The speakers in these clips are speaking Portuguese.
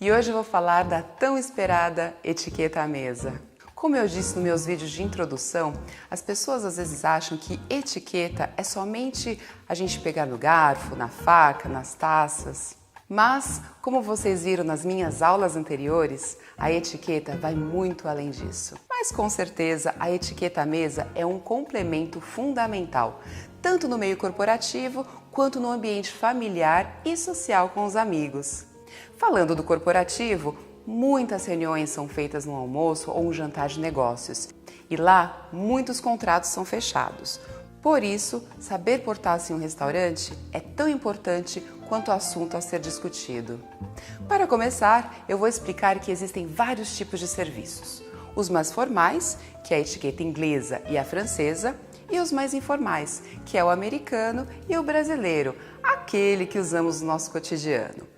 E hoje eu vou falar da tão esperada etiqueta à mesa. Como eu disse nos meus vídeos de introdução, as pessoas às vezes acham que etiqueta é somente a gente pegar no garfo, na faca, nas taças. Mas, como vocês viram nas minhas aulas anteriores, a etiqueta vai muito além disso. Mas com certeza a etiqueta à mesa é um complemento fundamental, tanto no meio corporativo quanto no ambiente familiar e social com os amigos. Falando do corporativo, muitas reuniões são feitas no almoço ou um jantar de negócios e lá muitos contratos são fechados. Por isso, saber portar-se em um restaurante é tão importante quanto o assunto a ser discutido. Para começar, eu vou explicar que existem vários tipos de serviços. Os mais formais, que é a etiqueta inglesa e a francesa, e os mais informais, que é o americano e o brasileiro, aquele que usamos no nosso cotidiano.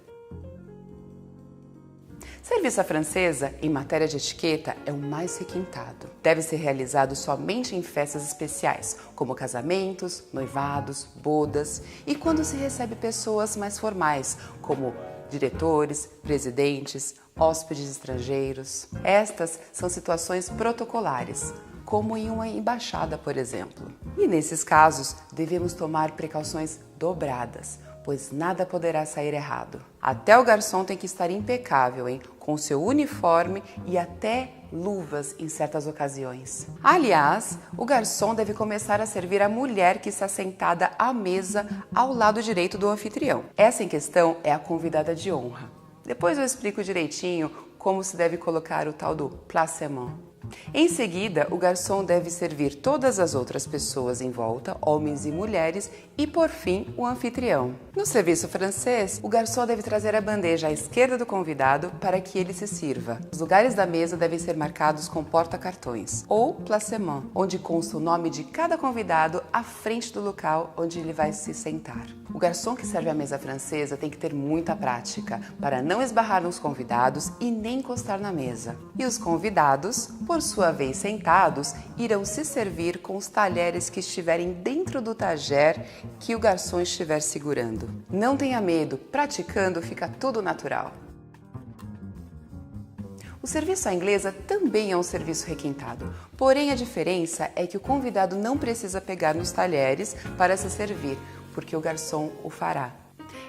Serviço à francesa, em matéria de etiqueta, é o mais requintado. Deve ser realizado somente em festas especiais, como casamentos, noivados, bodas e quando se recebe pessoas mais formais, como diretores, presidentes, hóspedes estrangeiros. Estas são situações protocolares, como em uma embaixada, por exemplo. E nesses casos, devemos tomar precauções dobradas, pois nada poderá sair errado. Até o garçom tem que estar impecável, com seu uniforme e até luvas em certas ocasiões. Aliás, o garçom deve começar a servir a mulher que está sentada à mesa ao lado direito do anfitrião. Essa em questão é a convidada de honra. Depois eu explico direitinho como se deve colocar o tal do placement. Em seguida, o garçom deve servir todas as outras pessoas em volta, homens e mulheres, e por fim, o anfitrião. No serviço francês, o garçom deve trazer a bandeja à esquerda do convidado para que ele se sirva. Os lugares da mesa devem ser marcados com porta-cartões, ou placement, onde consta o nome de cada convidado à frente do local onde ele vai se sentar. O garçom que serve a mesa francesa tem que ter muita prática, para não esbarrar nos convidados e nem encostar na mesa. E os convidados, por sua vez sentados, irão se servir com os talheres que estiverem dentro do tager que o garçom estiver segurando. Não tenha medo, praticando fica tudo natural. O serviço à inglesa também é um serviço requintado, porém a diferença é que o convidado não precisa pegar nos talheres para se servir, porque o garçom o fará.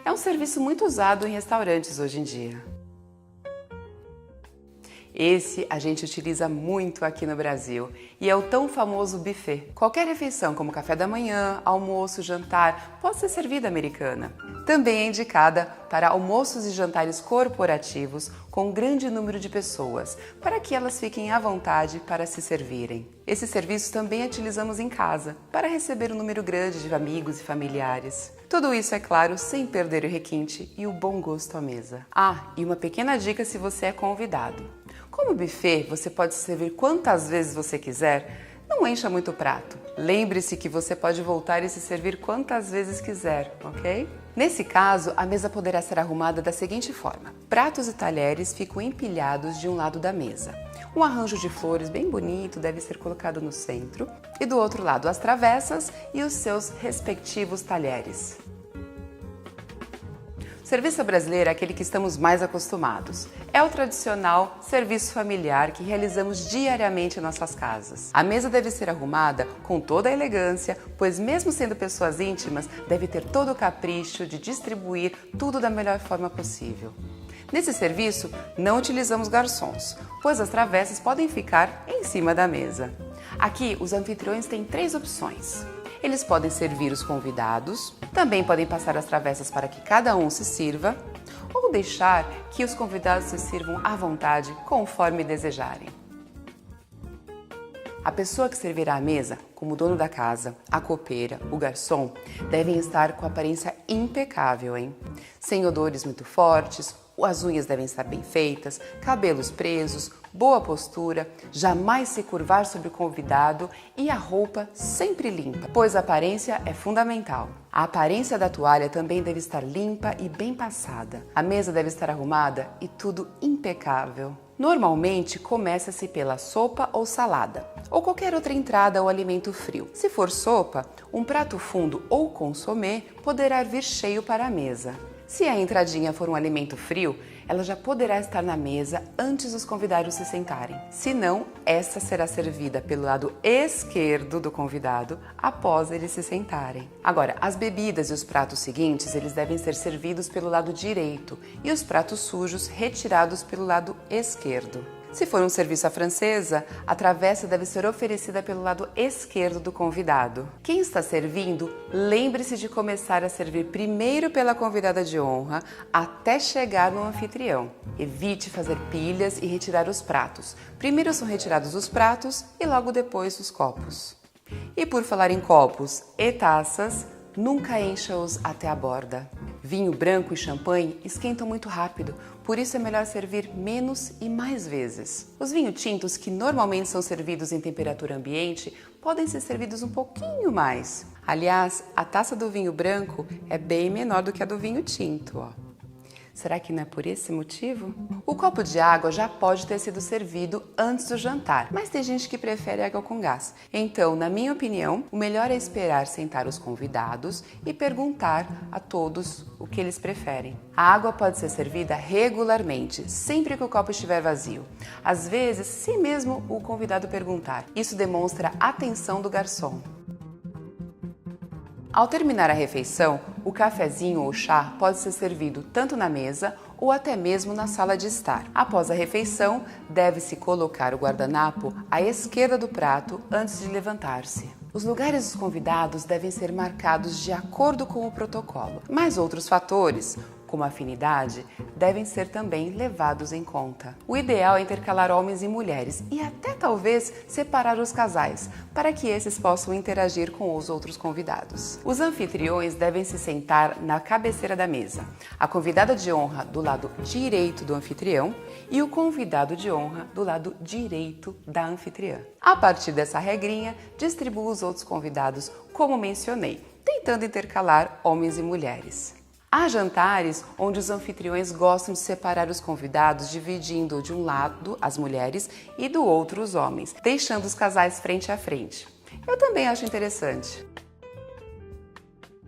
É um serviço muito usado em restaurantes hoje em dia. Esse a gente utiliza muito aqui no Brasil e é o tão famoso buffet. Qualquer refeição, como café da manhã, almoço, jantar, pode ser servida americana. Também é indicada para almoços e jantares corporativos com um grande número de pessoas, para que elas fiquem à vontade para se servirem. Esse serviço também utilizamos em casa, para receber um número grande de amigos e familiares. Tudo isso, é claro, sem perder o requinte e o bom gosto à mesa. Ah, e uma pequena dica se você é convidado. Como buffet, você pode servir quantas vezes você quiser, não encha muito o prato. Lembre-se que você pode voltar e se servir quantas vezes quiser, ok? Nesse caso, a mesa poderá ser arrumada da seguinte forma. Pratos e talheres ficam empilhados de um lado da mesa. Um arranjo de flores bem bonito deve ser colocado no centro e do outro lado as travessas e os seus respectivos talheres. O serviço brasileiro é aquele que estamos mais acostumados. É o tradicional serviço familiar que realizamos diariamente em nossas casas. A mesa deve ser arrumada com toda a elegância, pois mesmo sendo pessoas íntimas, deve ter todo o capricho de distribuir tudo da melhor forma possível. Nesse serviço, não utilizamos garçons, pois as travessas podem ficar em cima da mesa. Aqui, os anfitriões têm 3 opções. Eles podem servir os convidados, também podem passar as travessas para que cada um se sirva, ou deixar que os convidados se sirvam à vontade, conforme desejarem. A pessoa que servirá a mesa, como o dono da casa, a copeira, o garçom, devem estar com aparência impecável, sem odores muito fortes, as unhas devem estar bem feitas, cabelos presos, boa postura, jamais se curvar sobre o convidado e a roupa sempre limpa, pois a aparência é fundamental. A aparência da toalha também deve estar limpa e bem passada. A mesa deve estar arrumada e tudo impecável. Normalmente, começa-se pela sopa ou salada, ou qualquer outra entrada ou alimento frio. Se for sopa, um prato fundo ou consomê poderá vir cheio para a mesa. Se a entradinha for um alimento frio, ela já poderá estar na mesa antes dos convidados se sentarem. Se não, essa será servida pelo lado esquerdo do convidado após eles se sentarem. Agora, as bebidas e os pratos seguintes, eles devem ser servidos pelo lado direito e os pratos sujos retirados pelo lado esquerdo. Se for um serviço à francesa, a travessa deve ser oferecida pelo lado esquerdo do convidado. Quem está servindo, lembre-se de começar a servir primeiro pela convidada de honra até chegar no anfitrião. Evite fazer pilhas e retirar os pratos. Primeiro são retirados os pratos e logo depois os copos. E por falar em copos e taças, nunca encha-os até a borda. Vinho branco e champanhe esquentam muito rápido, por isso é melhor servir menos e mais vezes. Os vinhos tintos, que normalmente são servidos em temperatura ambiente, podem ser servidos um pouquinho mais. Aliás, a taça do vinho branco é bem menor do que a do vinho tinto, ó. Será que não é por esse motivo? O copo de água já pode ter sido servido antes do jantar, mas tem gente que prefere água com gás. Então, na minha opinião, o melhor é esperar sentar os convidados e perguntar a todos o que eles preferem. A água pode ser servida regularmente, sempre que o copo estiver vazio. Às vezes, se mesmo o convidado perguntar. Isso demonstra a atenção do garçom. Ao terminar a refeição, o cafezinho ou chá pode ser servido tanto na mesa ou até mesmo na sala de estar. Após a refeição, deve-se colocar o guardanapo à esquerda do prato antes de levantar-se. Os lugares dos convidados devem ser marcados de acordo com o protocolo, mas outros fatores, como afinidade, devem ser também levados em conta. O ideal é intercalar homens e mulheres e até talvez separar os casais, para que esses possam interagir com os outros convidados. Os anfitriões devem se sentar na cabeceira da mesa, a convidada de honra do lado direito do anfitrião e o convidado de honra do lado direito da anfitriã. A partir dessa regrinha, distribua os outros convidados como mencionei, tentando intercalar homens e mulheres. Há jantares onde os anfitriões gostam de separar os convidados, dividindo de um lado as mulheres e do outro os homens, deixando os casais frente a frente. Eu também acho interessante.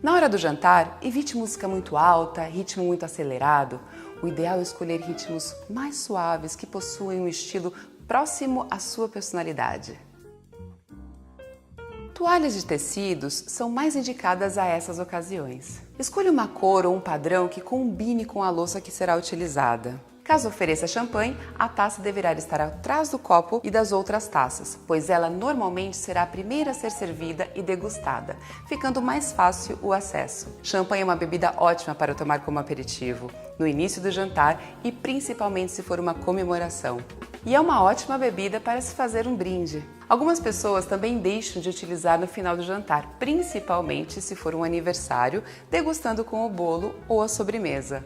Na hora do jantar, evite música muito alta, ritmo muito acelerado. O ideal é escolher ritmos mais suaves que possuem um estilo próximo à sua personalidade. Toalhas de tecidos são mais indicadas a essas ocasiões. Escolha uma cor ou um padrão que combine com a louça que será utilizada. Caso ofereça champanhe, a taça deverá estar atrás do copo e das outras taças, pois ela normalmente será a primeira a ser servida e degustada, ficando mais fácil o acesso. Champanhe é uma bebida ótima para tomar como aperitivo, no início do jantar e principalmente se for uma comemoração. E é uma ótima bebida para se fazer um brinde. Algumas pessoas também deixam de utilizar no final do jantar, principalmente se for um aniversário, degustando com o bolo ou a sobremesa.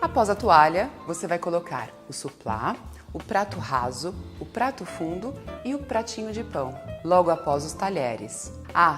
Após a toalha, você vai colocar o suplá, o prato raso, o prato fundo e o pratinho de pão, logo após os talheres.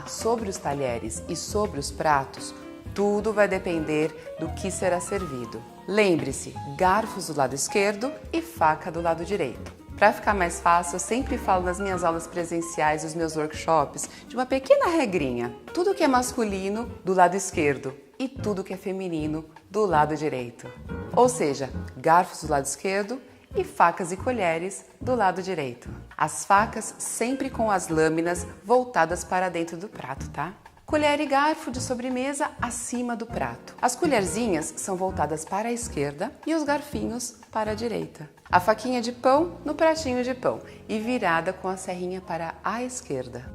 Sobre os talheres e sobre os pratos, tudo vai depender do que será servido. Lembre-se, garfos do lado esquerdo e faca do lado direito. Para ficar mais fácil, eu sempre falo nas minhas aulas presenciais, nos meus workshops, de uma pequena regrinha. Tudo que é masculino, do lado esquerdo, e tudo que é feminino, do lado direito. Ou seja, garfos do lado esquerdo e facas e colheres do lado direito. As facas sempre com as lâminas voltadas para dentro do prato, tá? Colher e garfo de sobremesa acima do prato. As colherzinhas são voltadas para a esquerda e os garfinhos para a direita. A faquinha de pão no pratinho de pão e virada com a serrinha para a esquerda.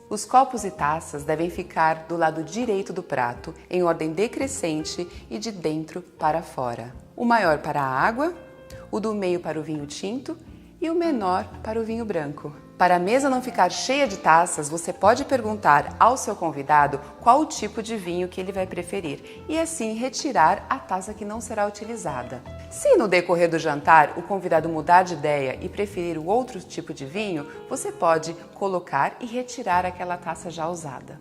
Os copos e taças devem ficar do lado direito do prato, em ordem decrescente e de dentro para fora. O maior para a água, o do meio para o vinho tinto e o menor para o vinho branco. Para a mesa não ficar cheia de taças, você pode perguntar ao seu convidado qual o tipo de vinho que ele vai preferir e assim retirar a taça que não será utilizada. Se no decorrer do jantar o convidado mudar de ideia e preferir o outro tipo de vinho, você pode colocar e retirar aquela taça já usada.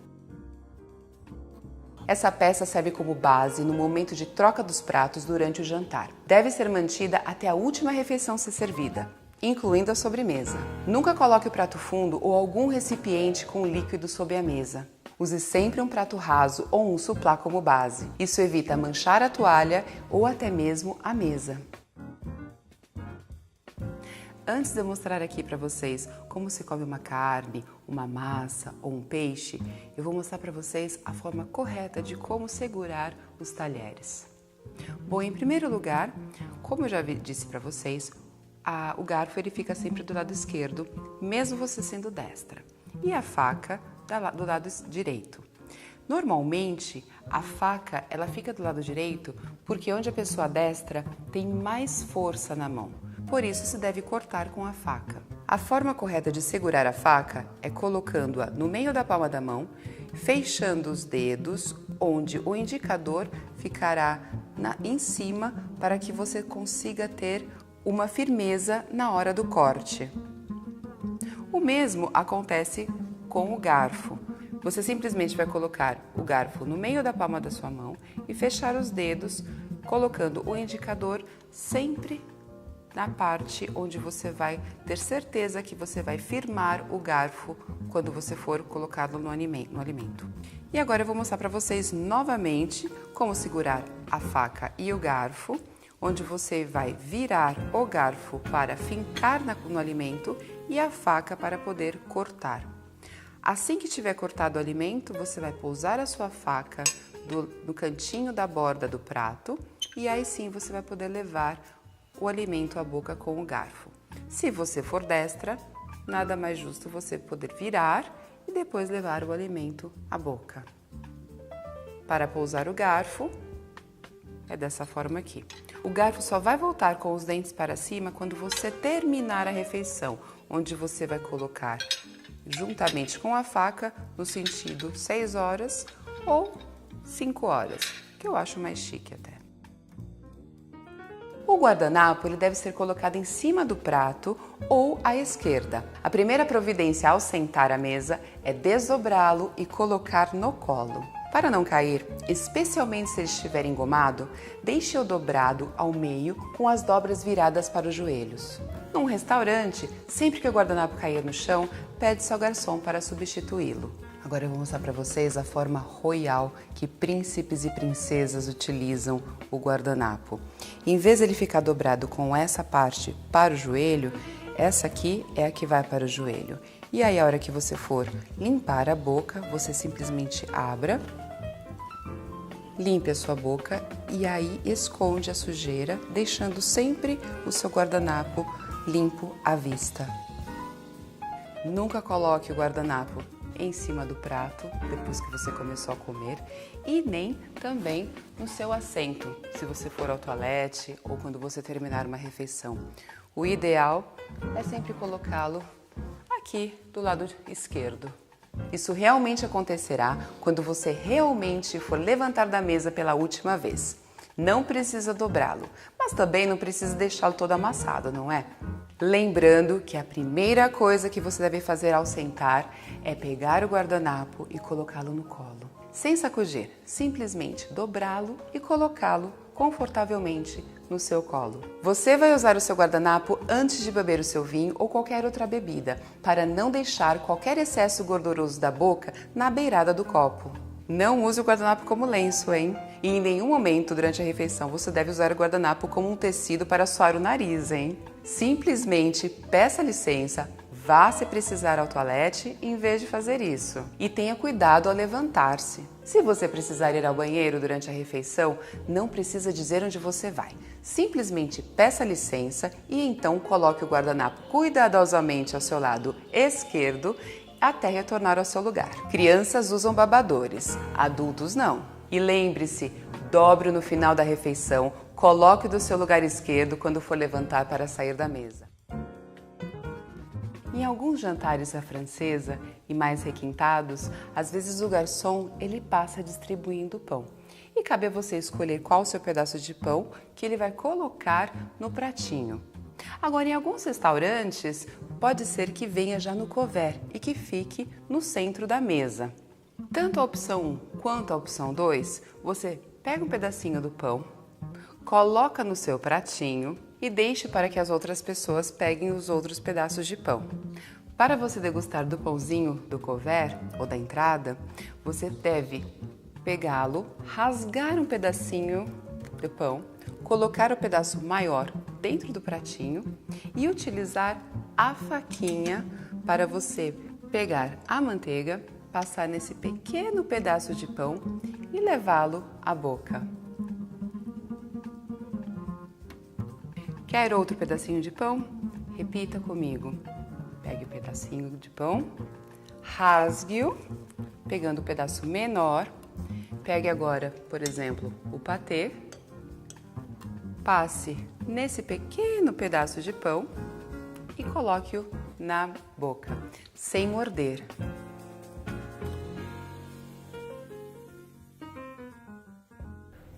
Essa peça serve como base no momento de troca dos pratos durante o jantar. Deve ser mantida até a última refeição ser servida, incluindo a sobremesa. Nunca coloque o prato fundo ou algum recipiente com líquido sob a mesa. Use sempre um prato raso ou um suplá como base. Isso evita manchar a toalha ou até mesmo a mesa. Antes de eu mostrar aqui para vocês como se come uma carne, uma massa ou um peixe, eu vou mostrar para vocês a forma correta de como segurar os talheres. Bom, em primeiro lugar, como eu já disse para vocês, o garfo ele fica sempre do lado esquerdo, mesmo você sendo destra, e a faca do lado direito. Normalmente, a faca ela fica do lado direito porque onde a pessoa destra tem mais força na mão. Por isso, se deve cortar com a faca. A forma correta de segurar a faca é colocando-a no meio da palma da mão, fechando os dedos, onde o indicador ficará em cima para que você consiga ter uma firmeza na hora do corte. O mesmo acontece com o garfo. Você simplesmente vai colocar o garfo no meio da palma da sua mão e fechar os dedos, colocando o indicador sempre na parte onde você vai ter certeza que você vai firmar o garfo quando você for colocá-lo no alimento. E agora eu vou mostrar para vocês novamente como segurar a faca e o garfo, onde você vai virar o garfo para fincar no alimento e a faca para poder cortar. Assim que tiver cortado o alimento, você vai pousar a sua faca no cantinho da borda do prato e aí sim você vai poder levar o alimento à boca com o garfo. Se você for destra, nada mais justo você poder virar e depois levar o alimento à boca. Para pousar o garfo, é dessa forma aqui. O garfo só vai voltar com os dentes para cima quando você terminar a refeição, onde você vai colocar juntamente com a faca no sentido 6 horas ou 5 horas, que eu acho mais chique até. O guardanapo ele deve ser colocado em cima do prato ou à esquerda. A primeira providência ao sentar à mesa é desdobrá-lo e colocar no colo. Para não cair, especialmente se ele estiver engomado, deixe-o dobrado ao meio com as dobras viradas para os joelhos. Num restaurante, sempre que o guardanapo cair no chão, pede-se ao garçom para substituí-lo. Agora eu vou mostrar para vocês a forma royal que príncipes e princesas utilizam o guardanapo. Em vez de ele ficar dobrado com essa parte para o joelho, essa aqui é a que vai para o joelho. E aí a hora que você for limpar a boca, você simplesmente abra, limpe a sua boca e aí esconde a sujeira, deixando sempre o seu guardanapo limpo à vista. Nunca coloque o guardanapo em cima do prato, depois que você começou a comer, e nem também no seu assento, se você for ao toalete ou quando você terminar uma refeição. O ideal é sempre colocá-lo aqui do lado esquerdo. Isso realmente acontecerá quando você realmente for levantar da mesa pela última vez. Não precisa dobrá-lo, mas também não precisa deixá-lo todo amassado, não é? Lembrando que a primeira coisa que você deve fazer ao sentar é pegar o guardanapo e colocá-lo no colo. Sem sacudir, simplesmente dobrá-lo e colocá-lo confortavelmente no seu colo. Você vai usar o seu guardanapo antes de beber o seu vinho ou qualquer outra bebida, para não deixar qualquer excesso gorduroso da boca na beirada do copo. Não use o guardanapo como lenço, hein? E em nenhum momento durante a refeição você deve usar o guardanapo como um tecido para suar o nariz, hein? Simplesmente peça licença, vá se precisar ao toalete em vez de fazer isso. E tenha cuidado ao levantar-se. Se você precisar ir ao banheiro durante a refeição, não precisa dizer onde você vai. Simplesmente peça licença e então coloque o guardanapo cuidadosamente ao seu lado esquerdo até retornar ao seu lugar. Crianças usam babadores, adultos não. E lembre-se, dobre no final da refeição, coloque do seu lugar esquerdo quando for levantar para sair da mesa. Em alguns jantares à francesa e mais requintados, às vezes o garçom ele passa distribuindo pão. E cabe a você escolher qual o seu pedaço de pão que ele vai colocar no pratinho. Agora, em alguns restaurantes, pode ser que venha já no couvert e que fique no centro da mesa. Tanto a opção 1 quanto a opção 2, você pega um pedacinho do pão, coloca no seu pratinho e deixe para que as outras pessoas peguem os outros pedaços de pão. Para você degustar do pãozinho do couvert ou da entrada, você deve pegá-lo, rasgar um pedacinho do pão, colocar o pedaço maior dentro do pratinho e utilizar a faquinha para você pegar a manteiga, passar nesse pequeno pedaço de pão e levá-lo à boca. Quer outro pedacinho de pão? Repita comigo. Pegue o pedacinho de pão, rasgue-o, pegando o pedaço menor. Pegue agora, por exemplo, o patê, passe nesse pequeno pedaço de pão e coloque-o na boca, sem morder.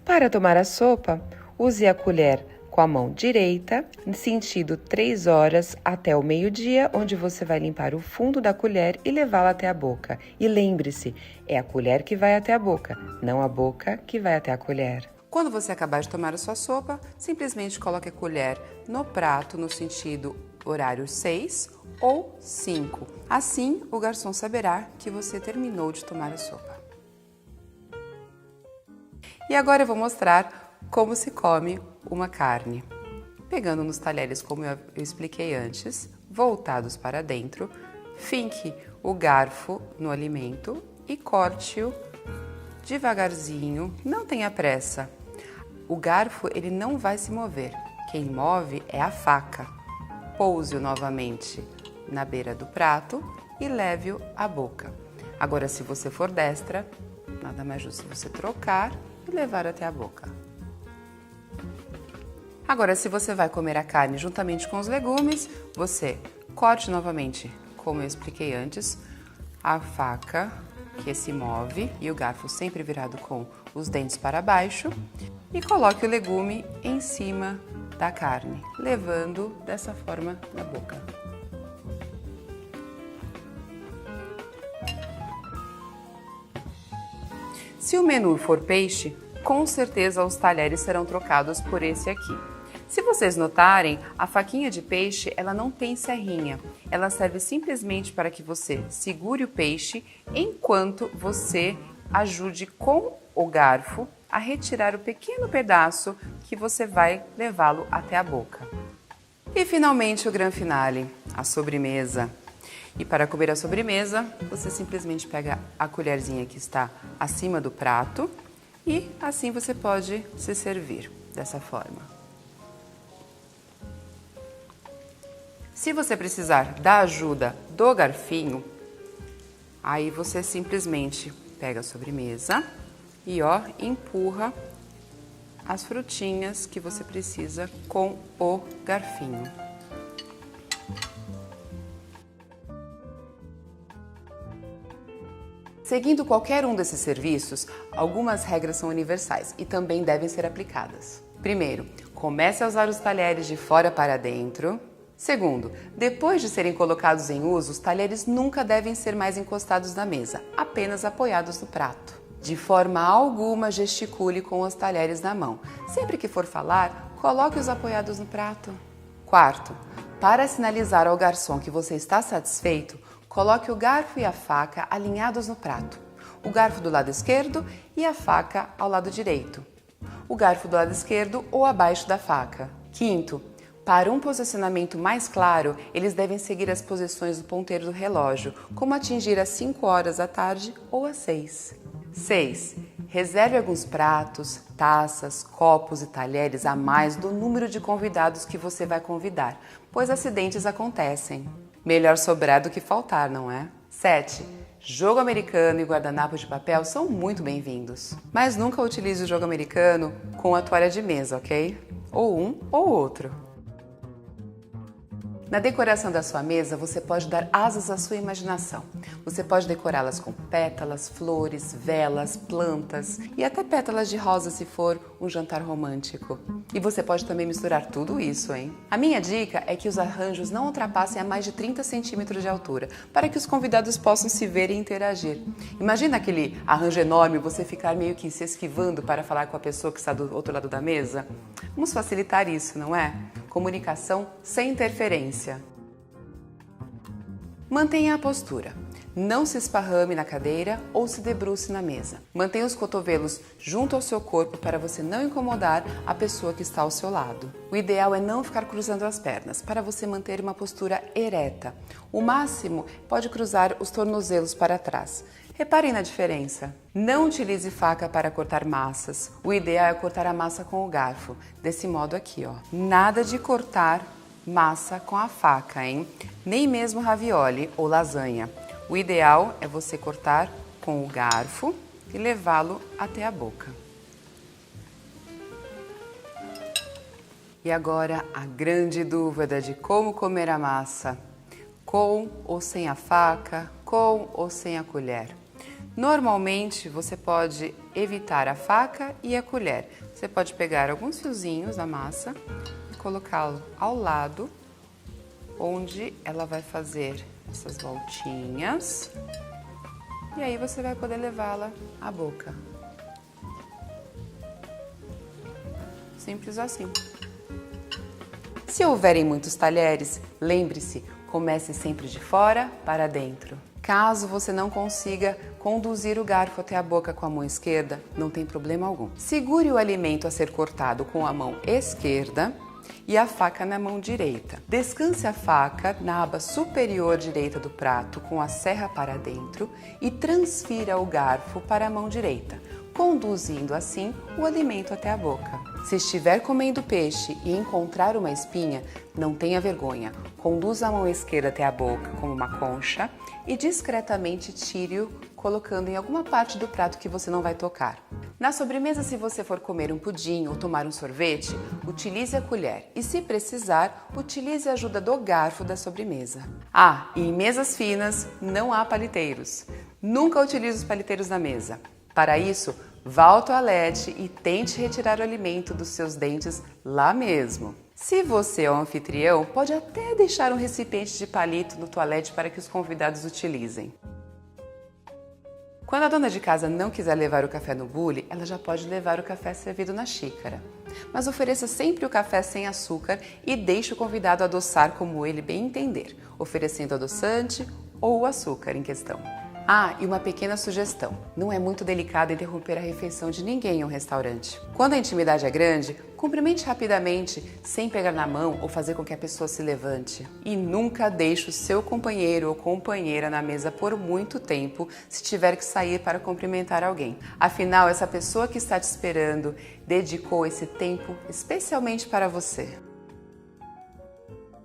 Para tomar a sopa, use a colher com a mão direita, em sentido 3 horas até o meio-dia, onde você vai limpar o fundo da colher e levá-la até a boca. E lembre-se, é a colher que vai até a boca, não a boca que vai até a colher. Quando você acabar de tomar a sua sopa, simplesmente coloque a colher no prato no sentido horário 6 ou 5. Assim, o garçom saberá que você terminou de tomar a sopa. E agora eu vou mostrar como se come uma carne. Pegando nos talheres, como eu expliquei antes, voltados para dentro, finque o garfo no alimento e corte-o devagarzinho, não tenha pressa. O garfo ele não vai se mover, quem move é a faca. Pouse-o novamente na beira do prato e leve-o à boca. Agora, se você for destra, nada mais justo você trocar e levar até a boca. Agora, se você vai comer a carne juntamente com os legumes, você corte novamente, como eu expliquei antes, a faca que se move e o garfo sempre virado com os dentes para baixo e coloque o legume em cima da carne, levando dessa forma na boca. Se o menu for peixe, com certeza os talheres serão trocados por esse aqui. Se vocês notarem, a faquinha de peixe ela não tem serrinha, ela serve simplesmente para que você segure o peixe enquanto você ajude com o garfo a retirar o pequeno pedaço que você vai levá-lo até a boca. E finalmente o grande finale, a sobremesa. E para comer a sobremesa, você simplesmente pega a colherzinha que está acima do prato e assim você pode se servir dessa forma. Se você precisar da ajuda do garfinho, aí você simplesmente pega a sobremesa e empurra as frutinhas que você precisa com o garfinho. Seguindo qualquer um desses serviços, algumas regras são universais e também devem ser aplicadas. Primeiro, comece a usar os talheres de fora para dentro. Segundo, depois de serem colocados em uso, os talheres nunca devem ser mais encostados na mesa, apenas apoiados no prato. De forma alguma, gesticule com os talheres na mão. Sempre que for falar, coloque-os apoiados no prato. Quarto, para sinalizar ao garçom que você está satisfeito, coloque o garfo e a faca alinhados no prato. O garfo do lado esquerdo e a faca ao lado direito. O garfo do lado esquerdo ou abaixo da faca. Quinto, para um posicionamento mais claro, eles devem seguir as posições do ponteiro do relógio, como atingir às 5 horas da tarde ou às 6. 6. Reserve alguns pratos, taças, copos e talheres a mais do número de convidados que você vai convidar, pois acidentes acontecem. Melhor sobrar do que faltar, não é? 7. Jogo americano e guardanapo de papel são muito bem-vindos. Mas nunca utilize o jogo americano com a toalha de mesa, ok? Ou um ou outro. Na decoração da sua mesa, você pode dar asas à sua imaginação. Você pode decorá-las com pétalas, flores, velas, plantas e até pétalas de rosa se for um jantar romântico. E você pode também misturar tudo isso, hein? A minha dica é que os arranjos não ultrapassem a mais de 30 centímetros de altura, para que os convidados possam se ver e interagir. Imagina aquele arranjo enorme, você ficar meio que se esquivando para falar com a pessoa que está do outro lado da mesa? Vamos facilitar isso, não é? Comunicação sem interferência. Mantenha a postura. Não se esparrame na cadeira ou se debruce na mesa. Mantenha os cotovelos junto ao seu corpo para você não incomodar a pessoa que está ao seu lado. O ideal é não ficar cruzando as pernas, para você manter uma postura ereta. O máximo pode cruzar os tornozelos para trás. Reparem na diferença. Não utilize faca para cortar massas. O ideal é cortar a massa com o garfo, desse modo aqui, ó. Nada de cortar massa com a faca, hein? Nem mesmo ravioli ou lasanha. O ideal é você cortar com o garfo e levá-lo até a boca. E agora a grande dúvida de como comer a massa. Com ou sem a faca, com ou sem a colher. Normalmente você pode evitar a faca e a colher. Você pode pegar alguns fiozinhos da massa e colocá-lo ao lado, onde ela vai fazer essas voltinhas, e aí você vai poder levá-la à boca. Simples assim. Se houverem muitos talheres, lembre-se, comece sempre de fora para dentro. Caso você não consiga conduzir o garfo até a boca com a mão esquerda, não tem problema algum. Segure o alimento a ser cortado com a mão esquerda e a faca na mão direita. Descanse a faca na aba superior direita do prato com a serra para dentro e transfira o garfo para a mão direita, conduzindo assim o alimento até a boca. Se estiver comendo peixe e encontrar uma espinha, não tenha vergonha. Conduza a mão esquerda até a boca como uma concha e discretamente tire-o, colocando em alguma parte do prato que você não vai tocar. Na sobremesa, se você for comer um pudim ou tomar um sorvete, utilize a colher e, se precisar, utilize a ajuda do garfo da sobremesa. Ah, e em mesas finas não há paliteiros. Nunca utilize os paliteiros na mesa. Para isso, vá ao toalete e tente retirar o alimento dos seus dentes lá mesmo. Se você é um anfitrião, pode até deixar um recipiente de palito no toalete para que os convidados utilizem. Quando a dona de casa não quiser levar o café no bule, ela já pode levar o café servido na xícara. Mas ofereça sempre o café sem açúcar e deixe o convidado adoçar como ele bem entender, oferecendo adoçante ou o açúcar em questão. Ah, e uma pequena sugestão. Não é muito delicado interromper a refeição de ninguém em um restaurante. Quando a intimidade é grande, cumprimente rapidamente, sem pegar na mão ou fazer com que a pessoa se levante. E nunca deixe o seu companheiro ou companheira na mesa por muito tempo se tiver que sair para cumprimentar alguém. Afinal, essa pessoa que está te esperando dedicou esse tempo especialmente para você.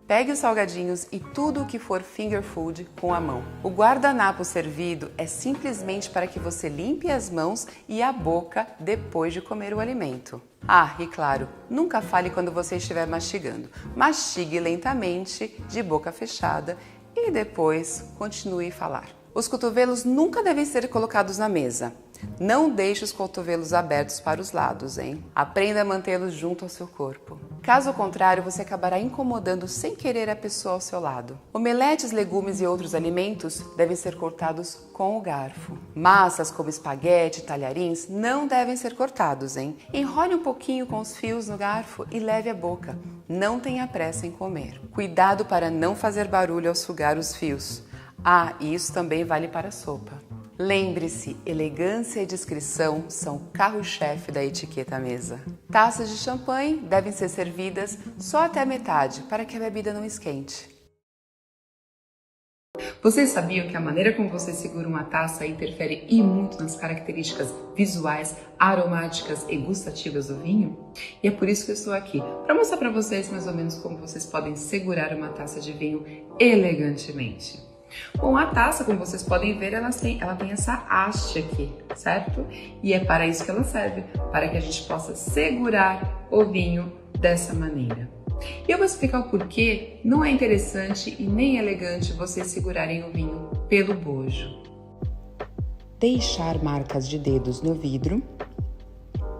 Pegue os salgadinhos e tudo o que for finger food com a mão. O guardanapo servido é simplesmente para que você limpe as mãos e a boca depois de comer o alimento. Ah, e claro, nunca fale quando você estiver mastigando. Mastigue lentamente, de boca fechada, e depois continue a falar. Os cotovelos nunca devem ser colocados na mesa. Não deixe os cotovelos abertos para os lados, hein? Aprenda a mantê-los junto ao seu corpo. Caso contrário, você acabará incomodando sem querer a pessoa ao seu lado. Omeletes, legumes e outros alimentos devem ser cortados com o garfo. Massas como espaguete, talharins não devem ser cortados, hein? Enrole um pouquinho com os fios no garfo e leve à boca. Não tenha pressa em comer. Cuidado para não fazer barulho ao sugar os fios. Ah, e isso também vale para a sopa. Lembre-se, elegância e discrição são o carro-chefe da etiqueta à mesa. Taças de champanhe devem ser servidas só até a metade, para que a bebida não esquente. Vocês sabiam que a maneira como você segura uma taça interfere e muito nas características visuais, aromáticas e gustativas do vinho? E é por isso que eu estou aqui, para mostrar para vocês mais ou menos como vocês podem segurar uma taça de vinho elegantemente. Bom, a taça, como vocês podem ver, ela tem essa haste aqui, certo? E é para isso que ela serve, para que a gente possa segurar o vinho dessa maneira. E eu vou explicar o porquê não é interessante e nem elegante vocês segurarem o vinho pelo bojo. Deixar marcas de dedos no vidro.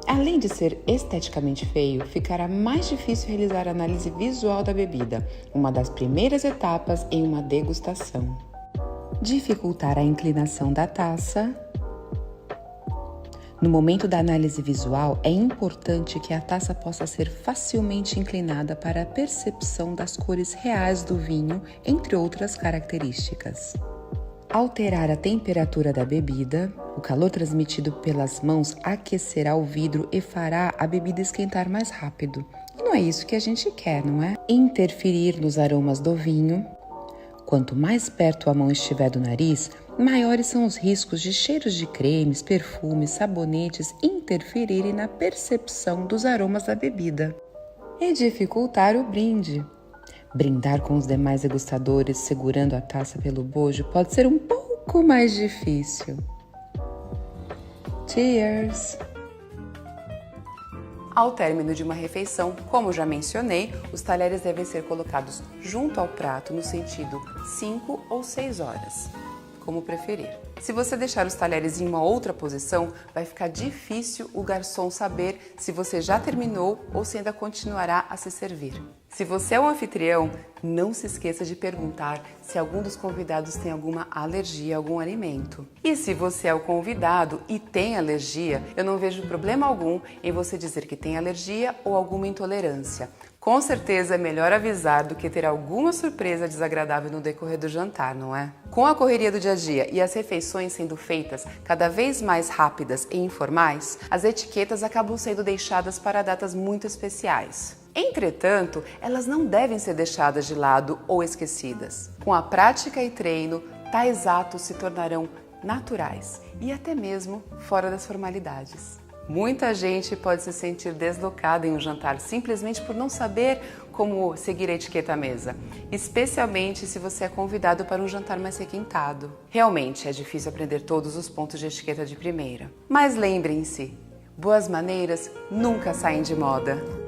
Além de ser esteticamente feio, ficará mais difícil realizar a análise visual da bebida, uma das primeiras etapas em uma degustação. Dificultar a inclinação da taça. No momento da análise visual, é importante que a taça possa ser facilmente inclinada para a percepção das cores reais do vinho, entre outras características. Alterar a temperatura da bebida. O calor transmitido pelas mãos aquecerá o vidro e fará a bebida esquentar mais rápido. E não é isso que a gente quer, não é? Interferir nos aromas do vinho. Quanto mais perto a mão estiver do nariz, maiores são os riscos de cheiros de cremes, perfumes, sabonetes interferirem na percepção dos aromas da bebida. E dificultar o brinde. Brindar com os demais degustadores segurando a taça pelo bojo pode ser um pouco mais difícil. Cheers! Ao término de uma refeição, como já mencionei, os talheres devem ser colocados junto ao prato no sentido 5 ou 6 horas, como preferir. Se você deixar os talheres em uma outra posição, vai ficar difícil o garçom saber se você já terminou ou se ainda continuará a se servir. Se você é um anfitrião, não se esqueça de perguntar se algum dos convidados tem alguma alergia a algum alimento. E se você é o convidado e tem alergia, eu não vejo problema algum em você dizer que tem alergia ou alguma intolerância. Com certeza é melhor avisar do que ter alguma surpresa desagradável no decorrer do jantar, não é? Com a correria do dia a dia e as refeições sendo feitas cada vez mais rápidas e informais, as etiquetas acabam sendo deixadas para datas muito especiais. Entretanto, elas não devem ser deixadas de lado ou esquecidas. Com a prática e treino, tais atos se tornarão naturais e até mesmo fora das formalidades. Muita gente pode se sentir deslocada em um jantar simplesmente por não saber como seguir a etiqueta à mesa, especialmente se você é convidado para um jantar mais requintado. Realmente é difícil aprender todos os pontos de etiqueta de primeira. Mas lembrem-se, boas maneiras nunca saem de moda.